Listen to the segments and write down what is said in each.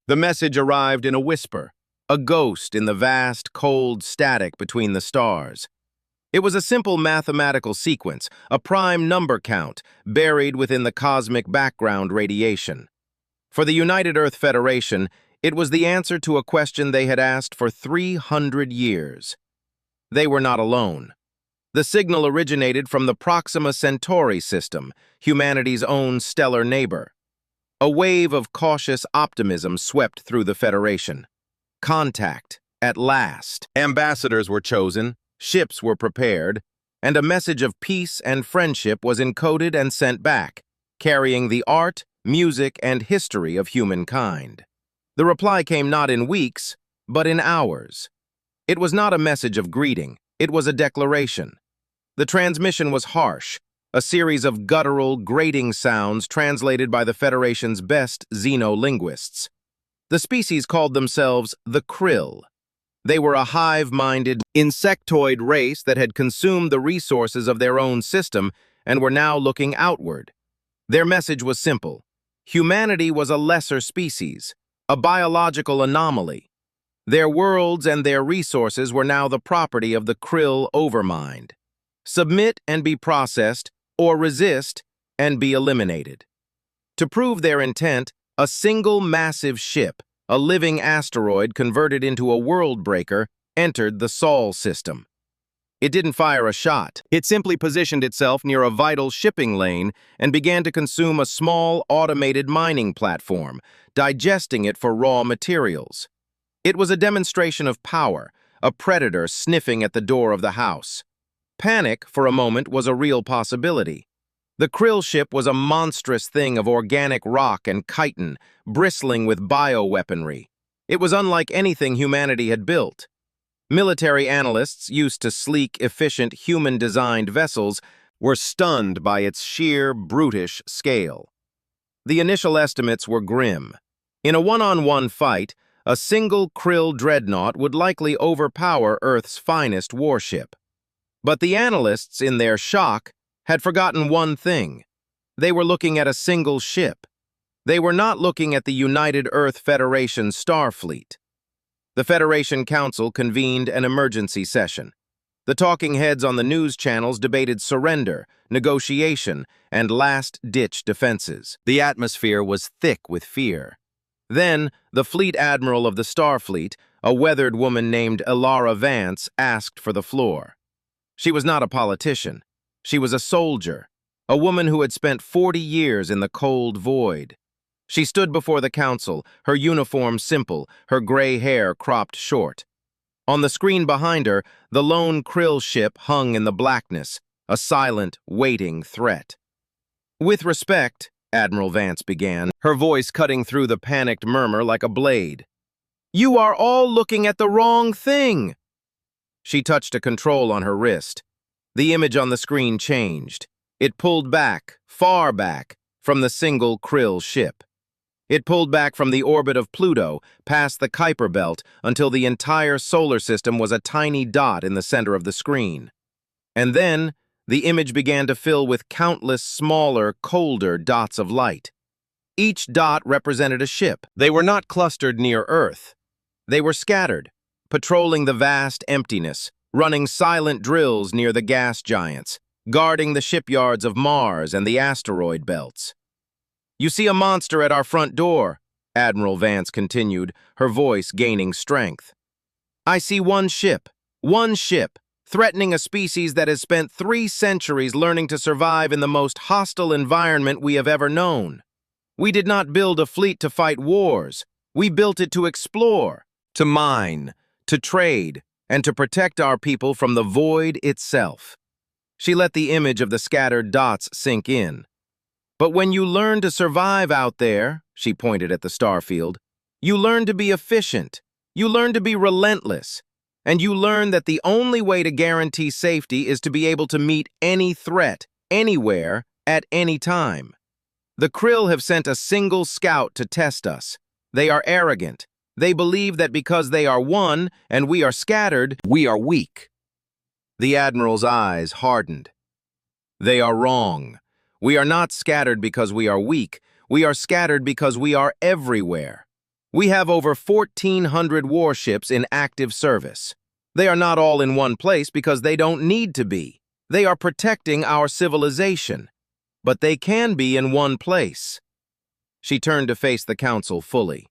The message arrived in a whisper, a ghost in the vast, cold static between the stars. It was a simple mathematical sequence, a prime number count, buried within the cosmic background radiation. For the United Earth Federation, it was the answer to a question they had asked for 300 years. They were not alone. The signal originated from the Proxima Centauri system, humanity's own stellar neighbor. A wave of cautious optimism swept through the Federation. Contact, at last. Ambassadors were chosen, ships were prepared, and a message of peace and friendship was encoded and sent back, carrying the art, music, and history of humankind. The reply came not in weeks, but in hours. It was not a message of greeting, it was a declaration. The transmission was harsh, a series of guttural, grating sounds translated by the Federation's best xenolinguists. The species called themselves the Krill. They were a hive-minded, insectoid race that had consumed the resources of their own system and were now looking outward. Their message was simple. Humanity was a lesser species, a biological anomaly. Their worlds and their resources were now the property of the Krill overmind. Submit and be processed, or resist and be eliminated. To prove their intent, a single massive ship, a living asteroid converted into a world breaker, entered the Sol system. It didn't fire a shot. It simply positioned itself near a vital shipping lane and began to consume a small, automated mining platform, digesting it for raw materials. It was a demonstration of power, a predator sniffing at the door of the house. Panic, for a moment, was a real possibility. The Krill ship was a monstrous thing of organic rock and chitin, bristling with bioweaponry. It was unlike anything humanity had built. Military analysts, used to sleek, efficient, human-designed vessels, were stunned by its sheer, brutish scale. The initial estimates were grim. In a one-on-one fight, a single Krill dreadnought would likely overpower Earth's finest warship. But the analysts, in their shock, had forgotten one thing. They were looking at a single ship. They were not looking at the United Earth Federation Starfleet. The Federation Council convened an emergency session. The talking heads on the news channels debated surrender, negotiation, and last-ditch defenses. The atmosphere was thick with fear. Then, the fleet admiral of the Starfleet, a weathered woman named Elara Vance, asked for the floor. She was not a politician. She was a soldier, a woman who had spent 40 years in the cold void. She stood before the council, her uniform simple, her gray hair cropped short. On the screen behind her, the lone Krill ship hung in the blackness, a silent, waiting threat. "With respect," Admiral Vance began, her voice cutting through the panicked murmur like a blade. "You are all looking at the wrong thing." She touched a control on her wrist. The image on the screen changed. It pulled back, far back, from the single Krill ship. It pulled back from the orbit of Pluto, past the Kuiper Belt, until the entire solar system was a tiny dot in the center of the screen. And then, the image began to fill with countless smaller, colder dots of light. Each dot represented a ship. They were not clustered near Earth. They were scattered, patrolling the vast emptiness, running silent drills near the gas giants, guarding the shipyards of Mars and the asteroid belts. "You see a monster at our front door," Admiral Vance continued, her voice gaining strength. "I see one ship, threatening a species that has spent 3 centuries learning to survive in the most hostile environment we have ever known. We did not build a fleet to fight wars. We built it to explore, to mine, to trade, and to protect our people from the void itself." She let the image of the scattered dots sink in. "But when you learn to survive out there," she pointed at the starfield, "you learn to be efficient, you learn to be relentless, and you learn that the only way to guarantee safety is to be able to meet any threat, anywhere, at any time. The Krill have sent a single scout to test us. They are arrogant. They believe that because they are one and we are scattered, we are weak." The Admiral's eyes hardened. "They are wrong. We are not scattered because we are weak. We are scattered because we are everywhere. We have over 1,400 warships in active service. They are not all in one place because they don't need to be. They are protecting our civilization. But they can be in one place. She turned to face the council fully.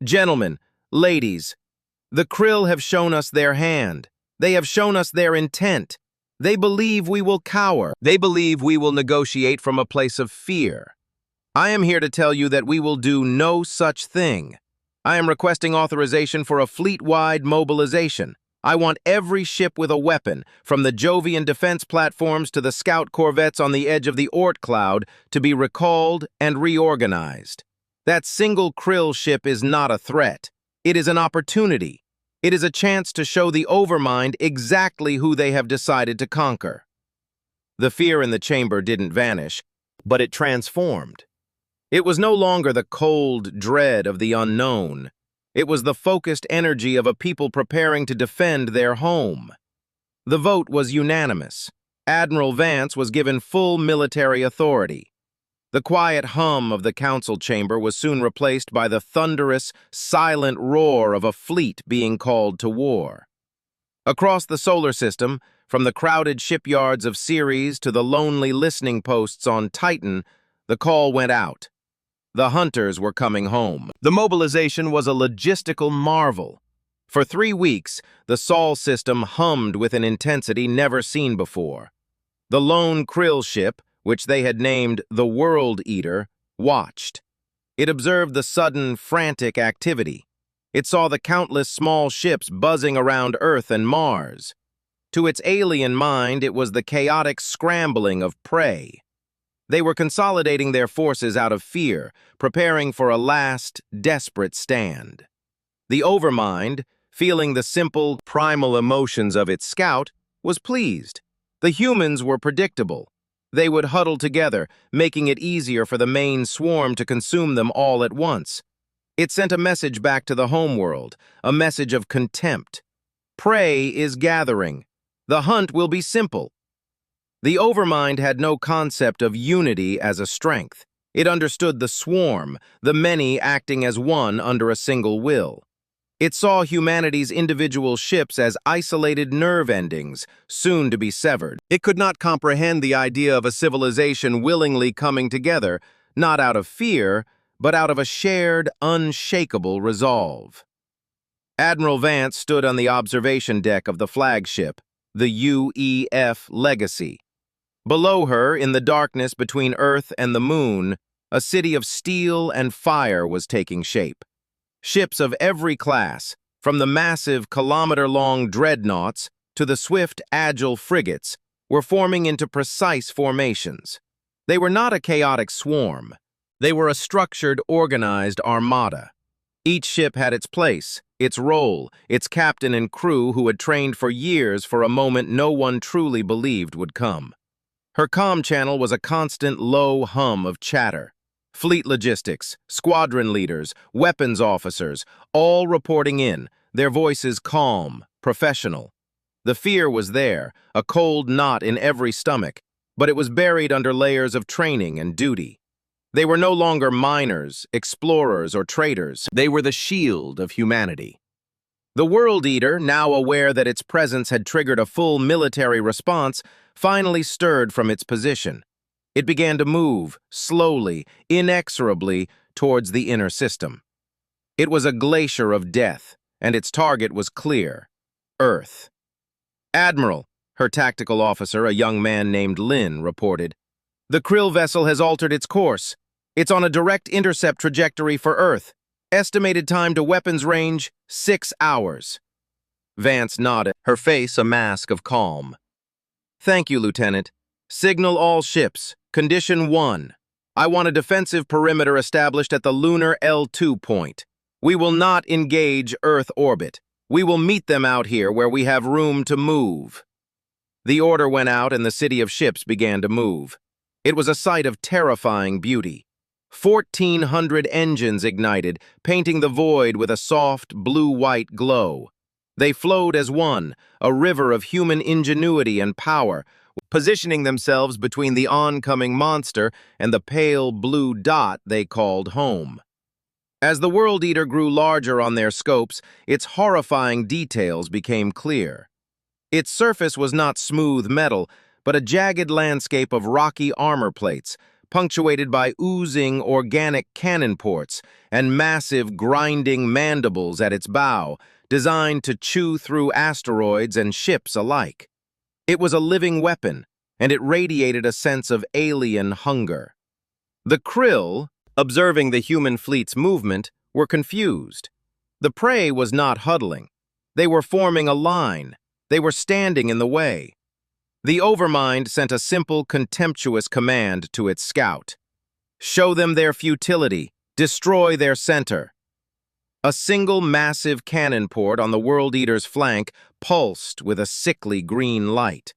Gentlemen, ladies, the Krill have shown us their hand. They have shown us their intent. They believe we will cower. They believe we will negotiate from a place of fear. I am here to tell you that we will do no such thing. I am requesting authorization for a fleet-wide mobilization. I want every ship with a weapon, from the Jovian defense platforms to the scout corvettes on the edge of the Oort cloud, to be recalled and reorganized. That single Krill ship is not a threat. It is an opportunity. It is a chance to show the Overmind exactly who they have decided to conquer. The fear in the chamber didn't vanish, but it transformed. It was no longer the cold dread of the unknown. It was the focused energy of a people preparing to defend their home. The vote was unanimous. Admiral Vance was given full military authority. The quiet hum of the council chamber was soon replaced by the thunderous, silent roar of a fleet being called to war. Across the solar system, from the crowded shipyards of Ceres to the lonely listening posts on Titan, the call went out. The hunters were coming home. The mobilization was a logistical marvel. For 3 weeks, the Sol system hummed with an intensity never seen before. The lone Krill ship, which they had named the World Eater, watched. It observed the sudden, frantic activity. It saw the countless small ships buzzing around Earth and Mars. To its alien mind, it was the chaotic scrambling of prey. They were consolidating their forces out of fear, preparing for a last, desperate stand. The Overmind, feeling the simple, primal emotions of its scout, was pleased. The humans were predictable. They would huddle together, making it easier for the main swarm to consume them all at once. It sent a message back to the homeworld, a message of contempt. Prey is gathering. The hunt will be simple. The Overmind had no concept of unity as a strength. It understood the swarm, the many acting as one under a single will. It saw humanity's individual ships as isolated nerve endings, soon to be severed. It could not comprehend the idea of a civilization willingly coming together, not out of fear, but out of a shared, unshakable resolve. Admiral Vance stood on the observation deck of the flagship, the UEF Legacy. Below her, in the darkness between Earth and the Moon, a city of steel and fire was taking shape. Ships of every class, from the massive kilometer-long dreadnoughts to the swift, agile frigates, were forming into precise formations. They were not a chaotic swarm. They were a structured, organized armada. Each ship had its place, its role, its captain and crew who had trained for years for a moment no one truly believed would come. Her comm channel was a constant low hum of chatter. Fleet logistics, squadron leaders, weapons officers, all reporting in, their voices calm, professional. The fear was there, a cold knot in every stomach, but it was buried under layers of training and duty. They were no longer miners, explorers, or traders. They were the shield of humanity. The World Eater, now aware that its presence had triggered a full military response, finally stirred from its position. It began to move, slowly, inexorably, towards the inner system. It was a glacier of death, and its target was clear: Earth. "Admiral," her tactical officer, a young man named Lin, reported, "the Krill vessel has altered its course. It's on a direct intercept trajectory for Earth. Estimated time to weapons range, 6 hours. Vance nodded, her face a mask of calm. "Thank you, Lieutenant. Signal all ships. Condition 1. I want a defensive perimeter established at the lunar L2 point. We will not engage Earth orbit. We will meet them out here where we have room to move." The order went out and the city of ships began to move. It was a sight of terrifying beauty. 1,400 engines ignited, painting the void with a soft, blue-white glow. They flowed as one, a river of human ingenuity and power, positioning themselves between the oncoming monster and the pale blue dot they called home. As the World Eater grew larger on their scopes, its horrifying details became clear. Its surface was not smooth metal, but a jagged landscape of rocky armor plates, punctuated by oozing organic cannon ports and massive grinding mandibles at its bow, designed to chew through asteroids and ships alike. It was a living weapon, and it radiated a sense of alien hunger. The krill, observing the human fleet's movement, were confused. The prey was not huddling. They were forming a line. They were standing in the way. The Overmind sent a simple, contemptuous command to its scout. Show them their futility. Destroy their center. A single massive cannon port on the World Eater's flank pulsed with a sickly green light.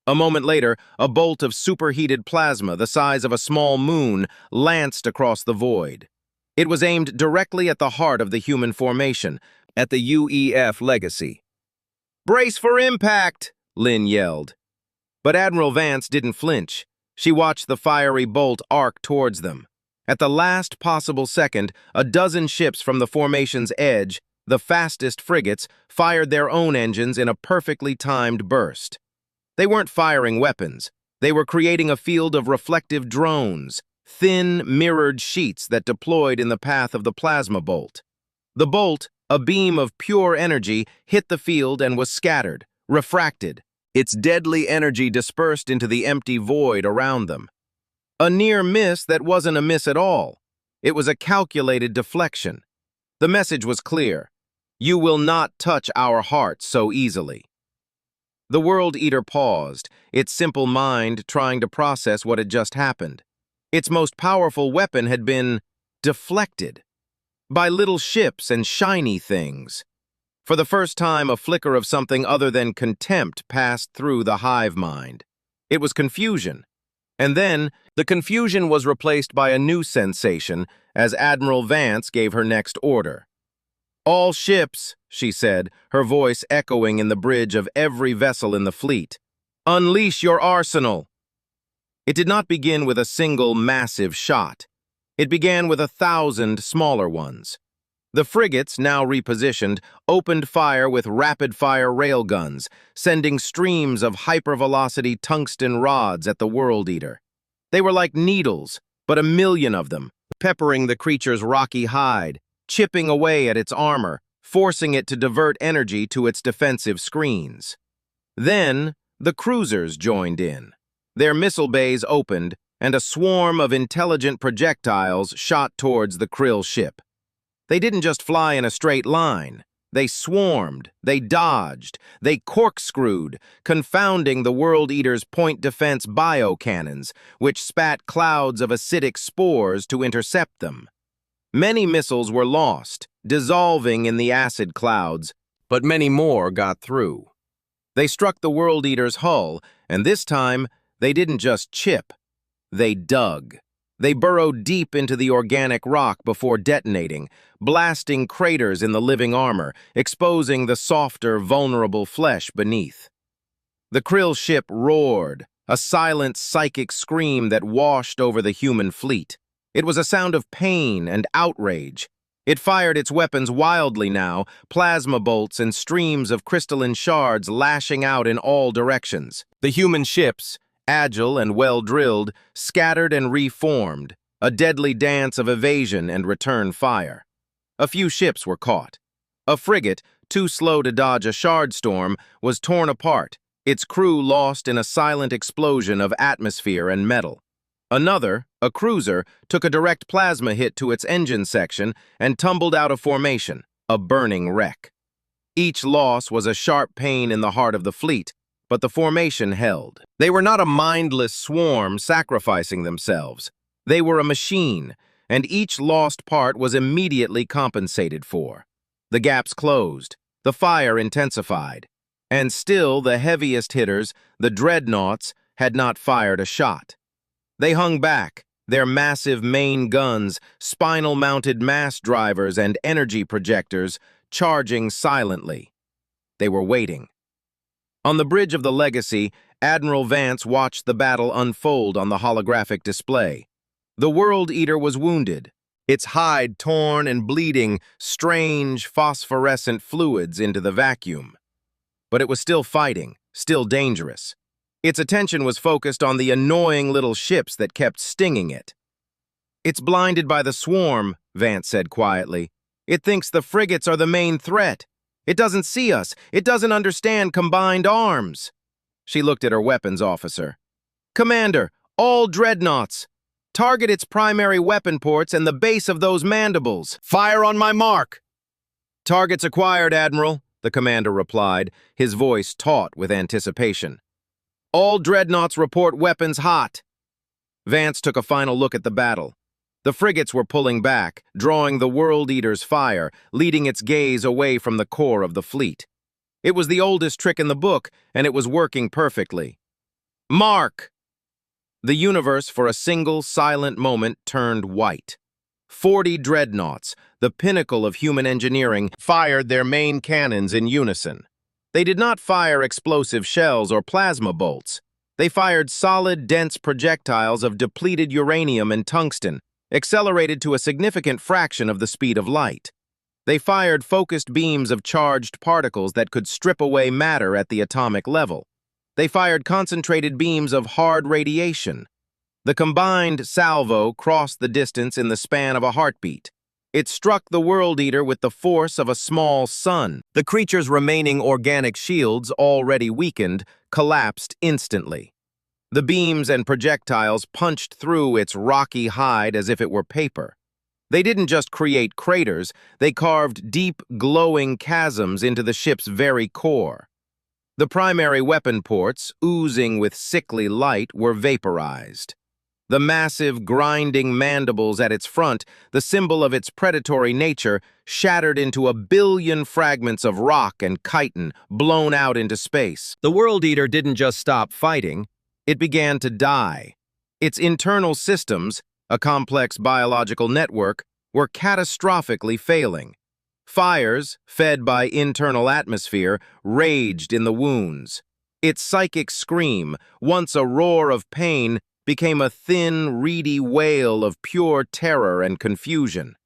A moment later, a bolt of superheated plasma the size of a small moon lanced across the void. It was aimed directly at the heart of the human formation, at the UEF legacy. "Brace for impact!" Lynn yelled. But Admiral Vance didn't flinch. She watched the fiery bolt arc towards them. At the last possible second, a dozen ships from the formation's edge, the fastest frigates, fired their own engines in a perfectly timed burst. They weren't firing weapons. They were creating a field of reflective drones, thin, mirrored sheets that deployed in the path of the plasma bolt. The bolt, a beam of pure energy, hit the field and was scattered, refracted. Its deadly energy dispersed into the empty void around them. A near miss that wasn't a miss at all. It was a calculated deflection. The message was clear. You will not touch our hearts so easily. The World Eater paused, its simple mind trying to process what had just happened. Its most powerful weapon had been deflected by little ships and shiny things. For the first time, a flicker of something other than contempt passed through the hive mind. It was confusion. And then, the confusion was replaced by a new sensation as Admiral Vance gave her next order. "All ships," she said, her voice echoing in the bridge of every vessel in the fleet. "Unleash your arsenal." It did not begin with a single massive shot. It began with 1,000 smaller ones. The frigates, now repositioned, opened fire with rapid-fire railguns, sending streams of hypervelocity tungsten rods at the World Eater. They were like needles, but 1,000,000 of them, peppering the creature's rocky hide, chipping away at its armor, forcing it to divert energy to its defensive screens. Then, the cruisers joined in. Their missile bays opened, and a swarm of intelligent projectiles shot towards the krill ship. They didn't just fly in a straight line. They swarmed, they dodged, they corkscrewed, confounding the World Eater's point defense biocannons, which spat clouds of acidic spores to intercept them. Many missiles were lost, dissolving in the acid clouds, but many more got through. They struck the World Eater's hull, and this time, they didn't just chip. They dug. They burrowed deep into the organic rock before detonating, blasting craters in the living armor, exposing the softer, vulnerable flesh beneath. The krill ship roared, a silent psychic scream that washed over the human fleet. It was a sound of pain and outrage. It fired its weapons wildly now, plasma bolts and streams of crystalline shards lashing out in all directions. The human ships, agile and well-drilled, scattered and reformed, a deadly dance of evasion and return fire. A few ships were caught. A frigate, too slow to dodge a shard storm, was torn apart, its crew lost in a silent explosion of atmosphere and metal. Another, a cruiser, took a direct plasma hit to its engine section and tumbled out of formation, a burning wreck. Each loss was a sharp pain in the heart of the fleet, but the formation held. They were not a mindless swarm sacrificing themselves. They were a machine, and each lost part was immediately compensated for. The gaps closed, the fire intensified, and still the heaviest hitters, the dreadnoughts, had not fired a shot. They hung back, their massive main guns, spinal-mounted mass drivers, and energy projectors charging silently. They were waiting. On the bridge of the Legacy, Admiral Vance watched the battle unfold on the holographic display. The World Eater was wounded, its hide torn and bleeding strange phosphorescent fluids into the vacuum. But it was still fighting, still dangerous. Its attention was focused on the annoying little ships that kept stinging it. "It's blinded by the swarm," Vance said quietly. "It thinks the frigates are the main threat. It doesn't see us. It doesn't understand combined arms." She looked at her weapons officer. "Commander, all dreadnoughts. Target its primary weapon ports and the base of those mandibles. Fire on my mark." "Targets acquired, Admiral," the commander replied, his voice taut with anticipation. "All dreadnoughts report weapons hot." Vance took a final look at the battle. The frigates were pulling back, drawing the World Eater's fire, leading its gaze away from the core of the fleet. It was the oldest trick in the book, and it was working perfectly. "Mark!" The universe, for a single silent moment, turned white. 40 dreadnoughts, the pinnacle of human engineering, fired their main cannons in unison. They did not fire explosive shells or plasma bolts. They fired solid, dense projectiles of depleted uranium and tungsten, accelerated to a significant fraction of the speed of light. They fired focused beams of charged particles that could strip away matter at the atomic level. They fired concentrated beams of hard radiation. The combined salvo crossed the distance in the span of a heartbeat. It struck the World Eater with the force of a small sun. The creature's remaining organic shields, already weakened, collapsed instantly. The beams and projectiles punched through its rocky hide as if it were paper. They didn't just create craters, they carved deep, glowing chasms into the ship's very core. The primary weapon ports, oozing with sickly light, were vaporized. The massive, grinding mandibles at its front, the symbol of its predatory nature, shattered into a billion fragments of rock and chitin, blown out into space. The World Eater didn't just stop fighting, it began to die. Its internal systems, a complex biological network, were catastrophically failing. Fires, fed by internal atmosphere, raged in the wounds. Its psychic scream, once a roar of pain, became a thin, reedy wail of pure terror and confusion.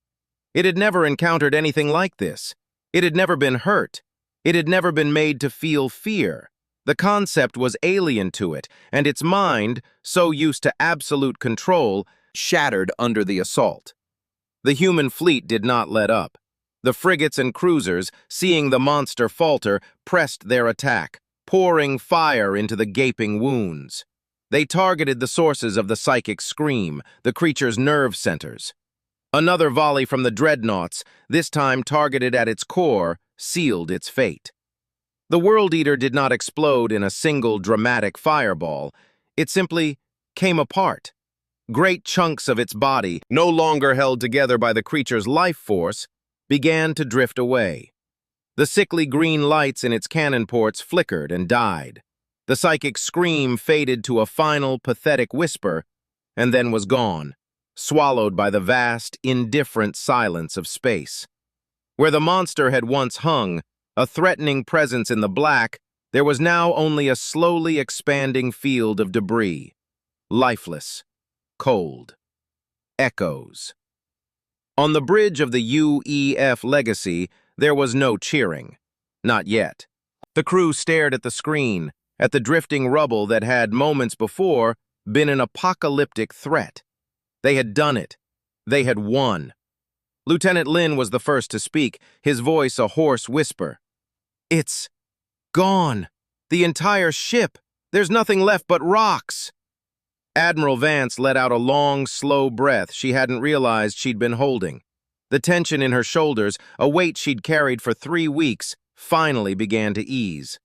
It had never encountered anything like this. It had never been hurt. It had never been made to feel fear. The concept was alien to it, and its mind, so used to absolute control, shattered under the assault. The human fleet did not let up. The frigates and cruisers, seeing the monster falter, pressed their attack, pouring fire into the gaping wounds. They targeted the sources of the psychic scream, the creature's nerve centers. Another volley from the dreadnoughts, this time targeted at its core, sealed its fate. The World Eater did not explode in a single dramatic fireball. It simply came apart. Great chunks of its body, no longer held together by the creature's life force, began to drift away. The sickly green lights in its cannon ports flickered and died. The psychic scream faded to a final, pathetic whisper, and then was gone, swallowed by the vast, indifferent silence of space. Where the monster had once hung, a threatening presence in the black, there was now only a slowly expanding field of debris. Lifeless. Cold. Echoes. On the bridge of the UEF Legacy, there was no cheering. Not yet. The crew stared at the screen, at the drifting rubble that had, moments before, been an apocalyptic threat. They had done it. They had won. Lieutenant Lin was the first to speak, his voice a hoarse whisper. "It's gone. The entire ship. There's nothing left but rocks." Admiral Vance let out a long, slow breath she hadn't realized she'd been holding. The tension in her shoulders, a weight she'd carried for 3 weeks, finally began to ease.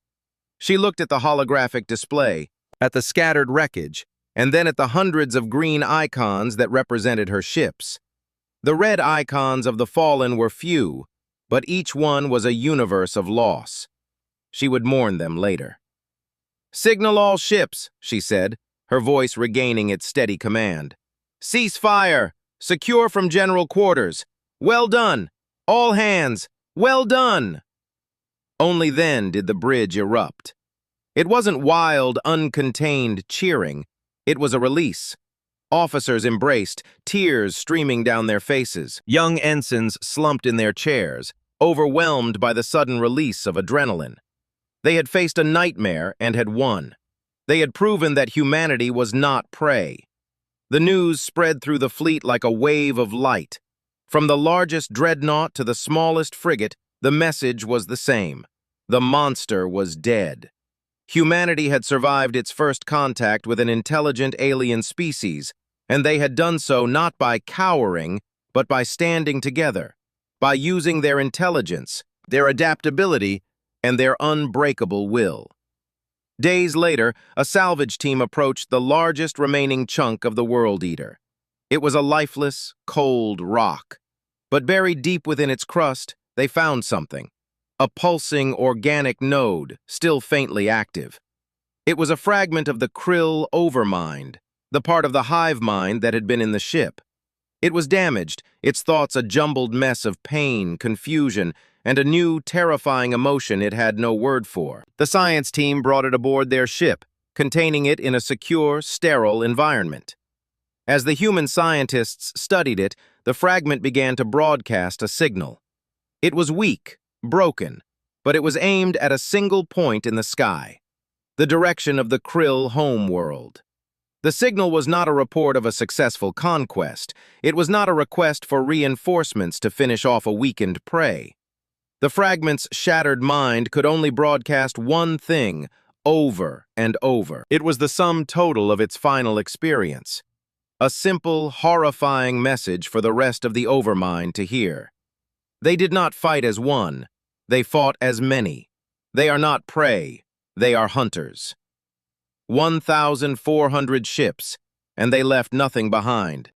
She looked at the holographic display, at the scattered wreckage, and then at the hundreds of green icons that represented her ships. The red icons of the fallen were few, but each one was a universe of loss. She would mourn them later. "Signal all ships," she said, her voice regaining its steady command. "Cease fire! Secure from general quarters! Well done! All hands! Well done!" Only then did the bridge erupt. It wasn't wild, uncontained cheering. It was a release. Officers embraced, tears streaming down their faces. Young ensigns slumped in their chairs, overwhelmed by the sudden release of adrenaline. They had faced a nightmare and had won. They had proven that humanity was not prey. The news spread through the fleet like a wave of light. From the largest dreadnought to the smallest frigate, the message was the same. The monster was dead. Humanity had survived its first contact with an intelligent alien species, and they had done so not by cowering, but by standing together, by using their intelligence, their adaptability, and their unbreakable will. Days later, a salvage team approached the largest remaining chunk of the World Eater. It was a lifeless, cold rock. But buried deep within its crust, they found something. A pulsing organic node, still faintly active. It was a fragment of the krill overmind, the part of the hive mind that had been in the ship. It was damaged, its thoughts a jumbled mess of pain, confusion, and a new, terrifying emotion it had no word for. The science team brought it aboard their ship, containing it in a secure, sterile environment. As the human scientists studied it, the fragment began to broadcast a signal. It was weak, broken, but it was aimed at a single point in the sky, the direction of the krill homeworld. The signal was not a report of a successful conquest. It was not a request for reinforcements to finish off a weakened prey. The fragment's shattered mind could only broadcast one thing, over and over. It was the sum total of its final experience. A simple, horrifying message for the rest of the Overmind to hear. They did not fight as one. They fought as many. They are not prey. They are hunters. 1,400 ships, and they left nothing behind.